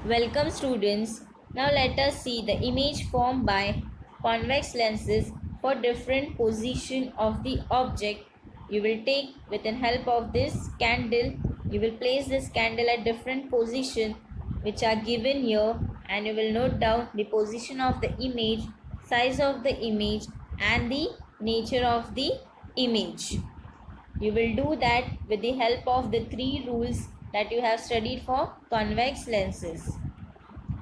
Welcome students. Now let us see the image formed by convex lenses for different position of the object. You will take with the help of this candle. You will place this candle at different position which are given here, and you will note down the position of the image, size of the image and the nature of the image. You will do that with the help of the three rules that you have studied for convex lenses.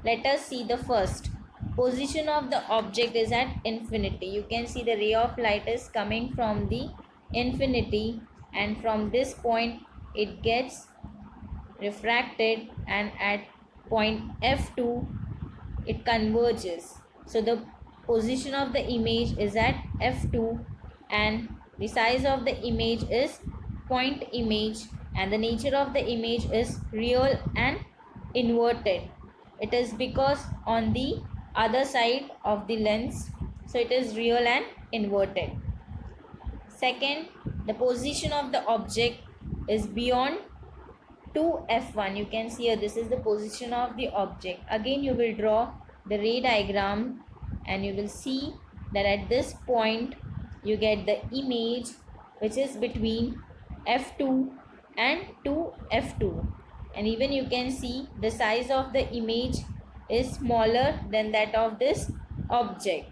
Let us see the first. Position of the object is at infinity. You can see the ray of light is coming from the infinity, and from this point it gets refracted, and at point F2 it converges. So the position of the image is at F2, and the size of the image is point image, and the nature of the image is real and inverted. It is because on the other side of the lens, so it is real and inverted. Second, the position of the object is beyond 2f1. You can see here this is the position of the object. Again you will draw the ray diagram, and you will see that at this point you get the image which is between f2 and 2f2, and even you can see the size of the image is smaller than that of this object,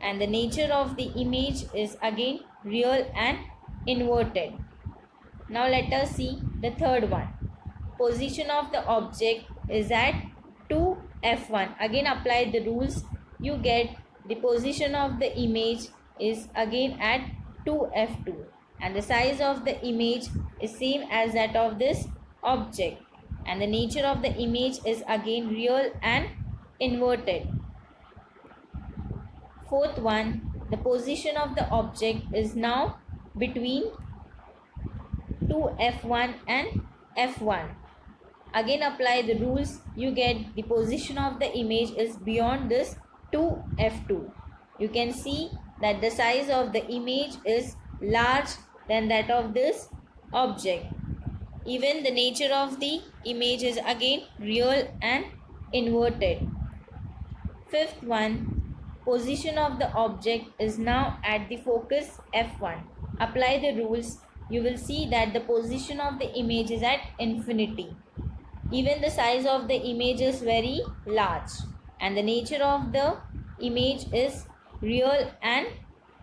and the nature of the image is again real and inverted. Now let us see the third one. Position of the object is at 2f1. Again apply the rules. You get the position of the image is again at 2f2, and the size of the image is same as that of this object, and the nature of the image is again real and inverted. Fourth one, the position of the object is now between 2f1 and f1. Again apply the rules. You get the position of the image is beyond this 2f2. You can see that the size of the image is large than that of this object. Even the nature of the image is again real and inverted. Fifth one, position of the object is now at the focus f1. Apply the rules. You will see that the position of the image is at infinity. Even the size of the image is very large, and the nature of the image is real and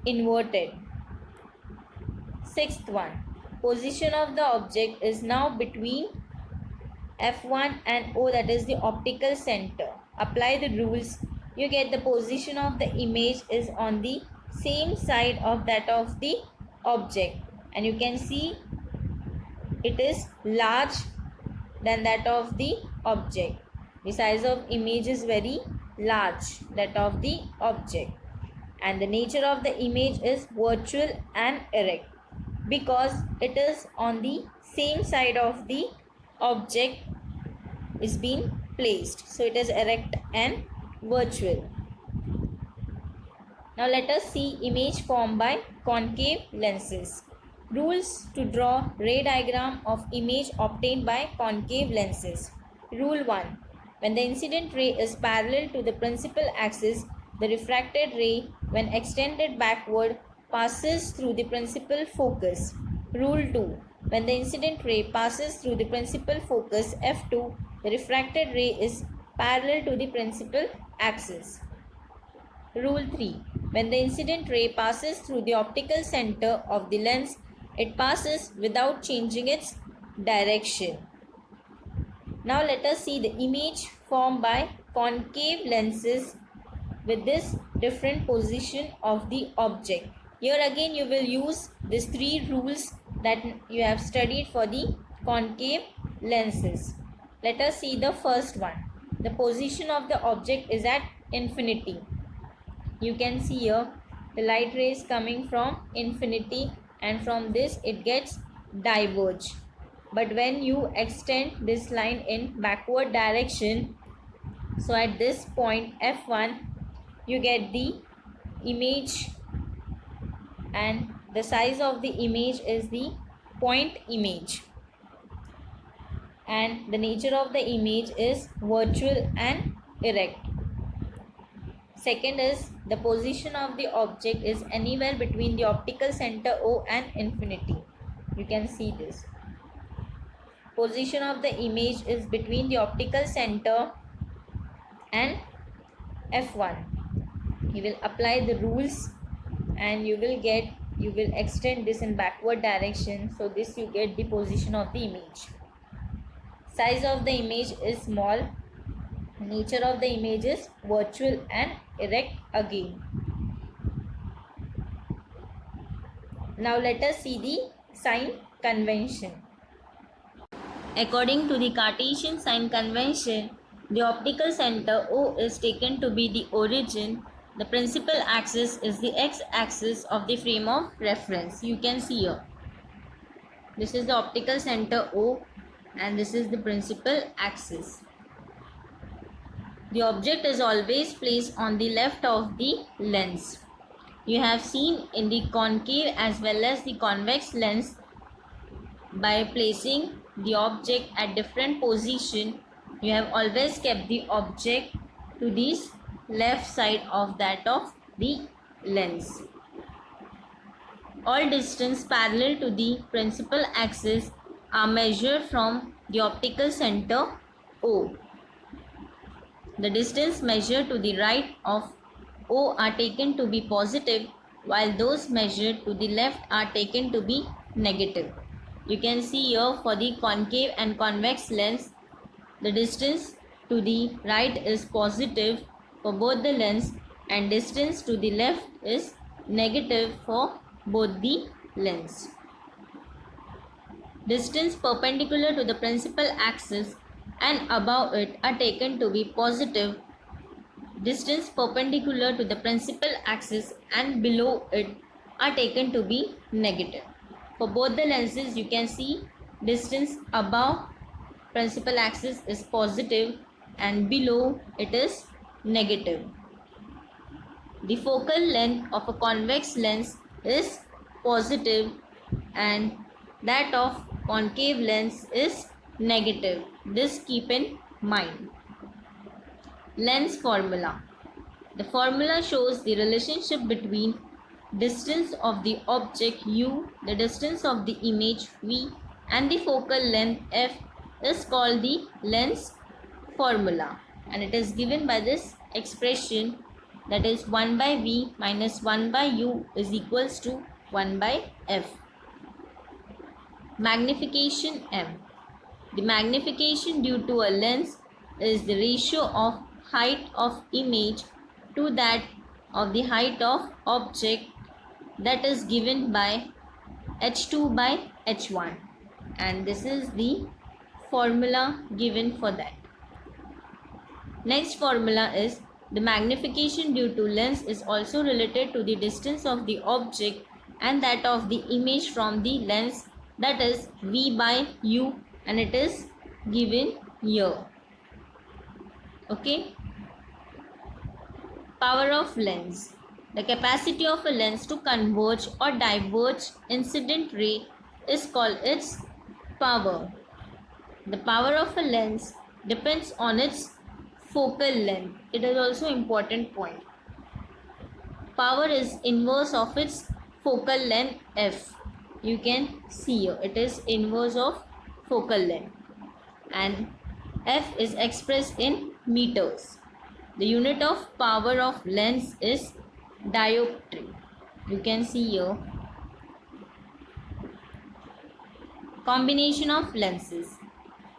inverted. Sixth one, position of the object is now between f1 and O, that is the optical center. Apply the rules. You get the position of the image is on the same side of that of the object, and you can see it is large than that of the object. The size of image is very large, that of the object, and the nature of the image is virtual and erect because it is on the same side of the object is being placed, so it is erect and virtual. Now let us see image formed by concave lenses. Rules to draw ray diagram of image obtained by concave lenses. Rule 1. When the incident ray is parallel to the principal axis, the refracted ray, when extended backward, passes through the principal focus. Rule 2. When the incident ray passes through the principal focus f2, the refracted ray is parallel to the principal axis. Rule 3. When the incident ray passes through the optical center of the lens, it passes without changing its direction. Now let us see the image formed by concave lenses with this different position of the object. Here again you will use these three rules that you have studied for the concave lenses. Let us see the first one. The position of the object is at infinity. You can see here the light rays coming from infinity, and from this it gets diverge. But when you extend this line in backward direction, so at this point f1, you get the image, and the size of the image is the point image. and the nature of the image is virtual and erect. Second is the position of the object is anywhere between the optical center O and infinity. You can see this. Position of the image is between the optical center and F1. You will apply the rules and you will extend this in backward direction, so this you get the position of the image. Size of the image is small. Nature of the image is virtual and erect again. Now let us see the sign convention. According to the Cartesian sign convention, the optical center O is taken to be the origin. The principal axis is the x-axis of the frame of reference. You can see here. This is the optical center O and this is the principal axis. The object is always placed on the left of the lens. You have seen in the concave as well as the convex lens, by placing the object at different position, you have always kept the object to this left side of that of the lens. All distance parallel to the principal axis are measured from the optical center O. The distance measured to the right of O are taken to be positive, while those measured to the left are taken to be negative. You can see here for the concave and convex lens, the distance to the right is positive for both the lens and distance to the left is negative for both the lens. Distance perpendicular to the principal axis and above it are taken to be positive. Distance perpendicular to the principal axis and below it are taken to be negative. For both the lenses, you can see distance above principal axis is positive and below it is negative. The focal length of a convex lens is positive and that of concave lens is negative. This keep in mind. Lens formula. The formula shows the relationship between distance of the object U, the distance of the image V, and the focal length F is called the lens formula, and it is given by this expression, that is 1 by V minus 1 by U is equals to 1 by F. Magnification M. The magnification due to a lens is the ratio of height of image to that of the height of object, that is given by h2 by h1, and this is the formula given for that. Next formula is the magnification due to lens is also related to the distance of the object and that of the image from the lens, that is V by U, and it is given here. Okay. Power of lens. The capacity of a lens to converge or diverge incident ray is called its power. The power of a lens depends on its focal length. It is also an important point. Power is inverse of its focal length F. You can see here, it is inverse of focal length, and F is expressed in meters. The unit of power of lens is dioptry. You can see here. Combination of lenses.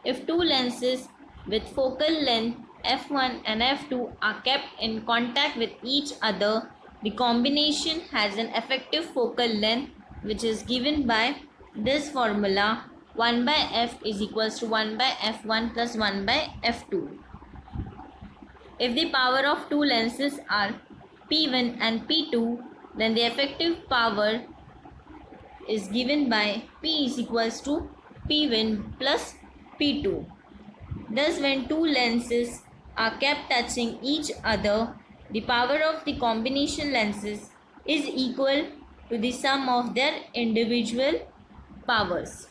If two lenses with focal length f1 and f2 are kept in contact with each other, the combination has an effective focal length, which is given by this formula: 1 by f is equals to 1 by f1 plus 1 by f2. If the power of two lenses are P1 and P2, then the effective power is given by P is equals to P1 plus P2. Thus, when two lenses are kept touching each other, the power of the combination lenses is equal to the sum of their individual powers.